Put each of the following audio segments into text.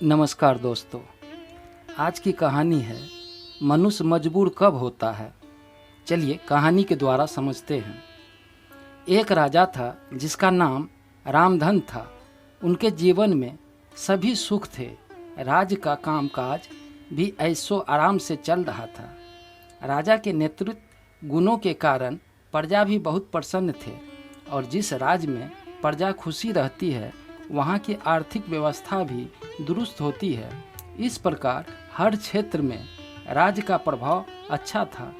नमस्कार दोस्तों। आज की कहानी है मनुष्य मजबूर कब होता है। चलिए कहानी के द्वारा समझते हैं। एक राजा था जिसका नाम रामधन था। उनके जीवन में सभी सुख थे। राज्य का कामकाज भी ऐशो आराम से चल रहा था। राजा के नेतृत्व गुणों के कारण प्रजा भी बहुत प्रसन्न थे और जिस राज्य में प्रजा खुशी रहती है वहाँ की आर्थिक व्यवस्था भी दुरुस्त होती है। इस प्रकार हर क्षेत्र में राज्य का प्रभाव अच्छा था।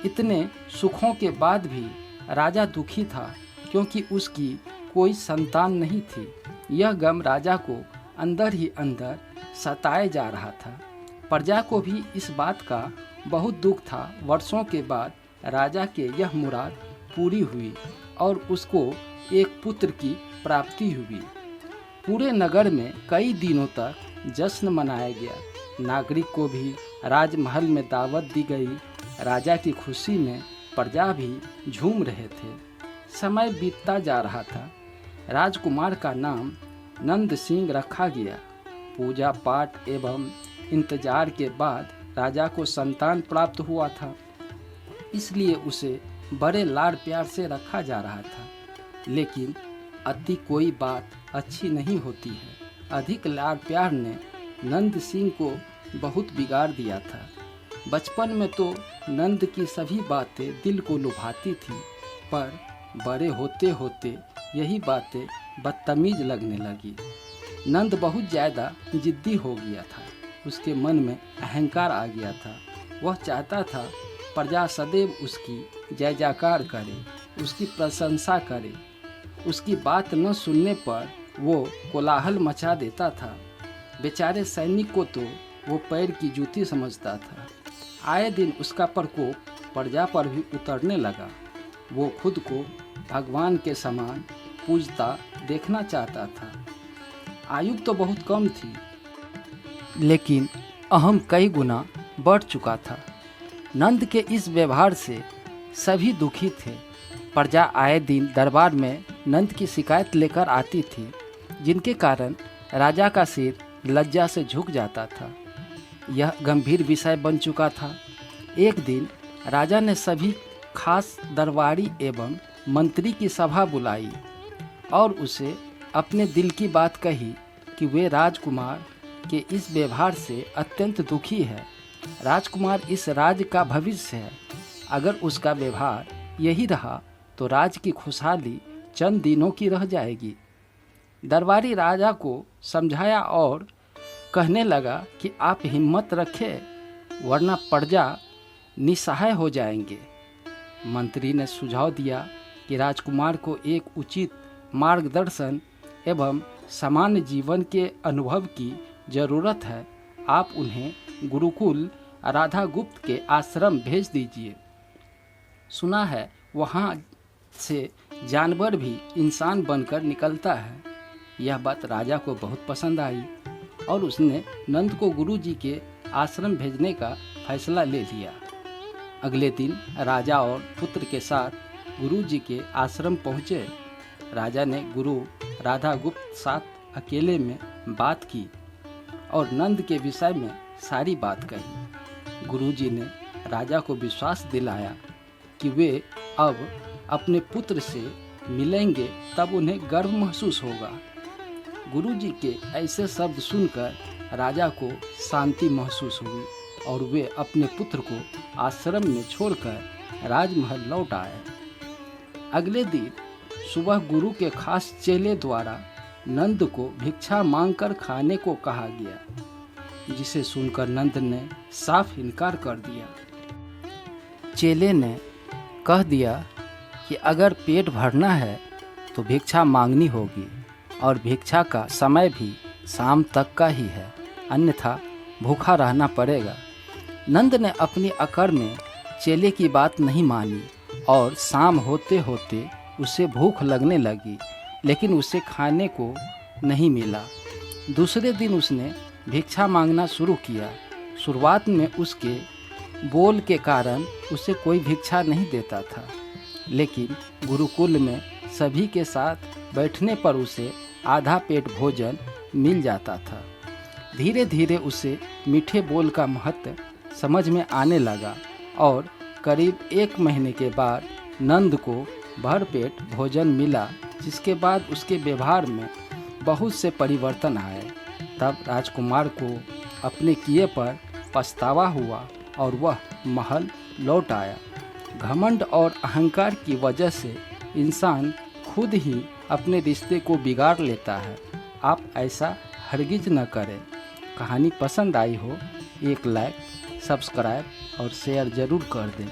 इतने सुखों के बाद भी राजा दुखी था क्योंकि उसकी कोई संतान नहीं थी। यह गम राजा को अंदर ही अंदर सताए जा रहा था। प्रजा को भी इस बात का बहुत दुख था। वर्षों के बाद राजा के यह मुराद पूरी हुई और उसको एक पुत्र की प्राप्ति हुई। पूरे नगर में कई दिनों तक जश्न मनाया गया। नागरिक को भी राजमहल में दावत दी गई। राजा की खुशी में प्रजा भी झूम रहे थे। समय बीतता जा रहा था। राजकुमार का नाम नंद सिंह रखा गया। पूजा पाठ एवं इंतजार के बाद राजा को संतान प्राप्त हुआ था, इसलिए उसे बड़े लाड प्यार से रखा जा रहा था। लेकिन अति कोई बात अच्छी नहीं होती है। अधिक लाड प्यार ने नंद सिंह को बहुत बिगाड़ दिया था। बचपन में तो नंद की सभी बातें दिल को लुभाती थी, पर बड़े होते होते यही बातें बदतमीज लगने लगी। नंद बहुत ज़्यादा जिद्दी हो गया था। उसके मन में अहंकार आ गया था। वह चाहता था प्रजा सदैव उसकी जय जयकार करे, उसकी प्रशंसा करे। उसकी बात न सुनने पर वो कोलाहल मचा देता था। बेचारे सैनिक को तो वो पैर की जूती समझता था। आए दिन उसका प्रकोप प्रजा पर भी उतरने लगा। वो खुद को भगवान के समान पूजता देखना चाहता था। आयु तो बहुत कम थी, लेकिन अहम कई गुना बढ़ चुका था। नंद के इस व्यवहार से सभी दुखी थे। प्रजा आए दिन दरबार में नंद की शिकायत लेकर आती थी, जिनके कारण राजा का सिर लज्जा से झुक जाता था। यह गंभीर विषय बन चुका था। एक दिन राजा ने सभी खास दरबारी एवं मंत्री की सभा बुलाई और उसे अपने दिल की बात कही कि वे राजकुमार के इस व्यवहार से अत्यंत दुखी है। राजकुमार इस राज्य का भविष्य है। अगर उसका व्यवहार यही रहा तो राज्य की खुशहाली चंद दिनों की रह जाएगी। दरबारी राजा को समझाया और कहने लगा कि आप हिम्मत रखें, वरना प्रजा निसहाय हो जाएंगे। मंत्री ने सुझाव दिया कि राजकुमार को एक उचित मार्गदर्शन एवं सामान्य जीवन के अनुभव की ज़रूरत है। आप उन्हें गुरुकुल राधागुप्त के आश्रम भेज दीजिए। सुना है वहाँ से जानवर भी इंसान बनकर निकलता है। यह बात राजा को बहुत पसंद आई और उसने नंद को गुरुजी के आश्रम भेजने का फैसला ले लिया। अगले दिन राजा और पुत्र के साथ गुरुजी के आश्रम पहुँचे। राजा ने गुरु राधागुप्त साथ अकेले में बात की और नंद के विषय में सारी बात कही। गुरुजी ने राजा को विश्वास दिलाया कि वे अब अपने पुत्र से मिलेंगे, तब उन्हें गर्व महसूस होगा। गुरुजी के ऐसे शब्द सुनकर राजा को शांति महसूस हुई और वे अपने पुत्र को आश्रम में छोड़कर राजमहल लौट आए। अगले दिन सुबह गुरु के खास चेले द्वारा नंद को भिक्षा मांगकर खाने को कहा गया, जिसे सुनकर नंद ने साफ इनकार कर दिया। चेले ने कह दिया कि अगर पेट भरना है तो भिक्षा मांगनी होगी और भिक्षा का समय भी शाम तक का ही है, अन्यथा भूखा रहना पड़ेगा। नंद ने अपनी अकड़ में चेले की बात नहीं मानी और शाम होते होते उसे भूख लगने लगी, लेकिन उसे खाने को नहीं मिला। दूसरे दिन उसने भिक्षा मांगना शुरू किया। शुरुआत में उसके बोल के कारण उसे कोई भिक्षा नहीं देता था, लेकिन गुरुकुल में सभी के साथ बैठने पर उसे आधा पेट भोजन मिल जाता था। धीरे धीरे उसे मीठे बोल का महत्व समझ में आने लगा और करीब 1 महीने के बाद नंद को भरपेट भोजन मिला, जिसके बाद उसके व्यवहार में बहुत से परिवर्तन आए। तब राजकुमार को अपने किए पर पछतावा हुआ और वह महल लौट आया। घमंड और अहंकार की वजह से इंसान खुद ही अपने रिश्ते को बिगाड़ लेता है। आप ऐसा हरगिज न करें। कहानी पसंद आई हो एक लाइक, सब्सक्राइब और शेयर ज़रूर कर दें।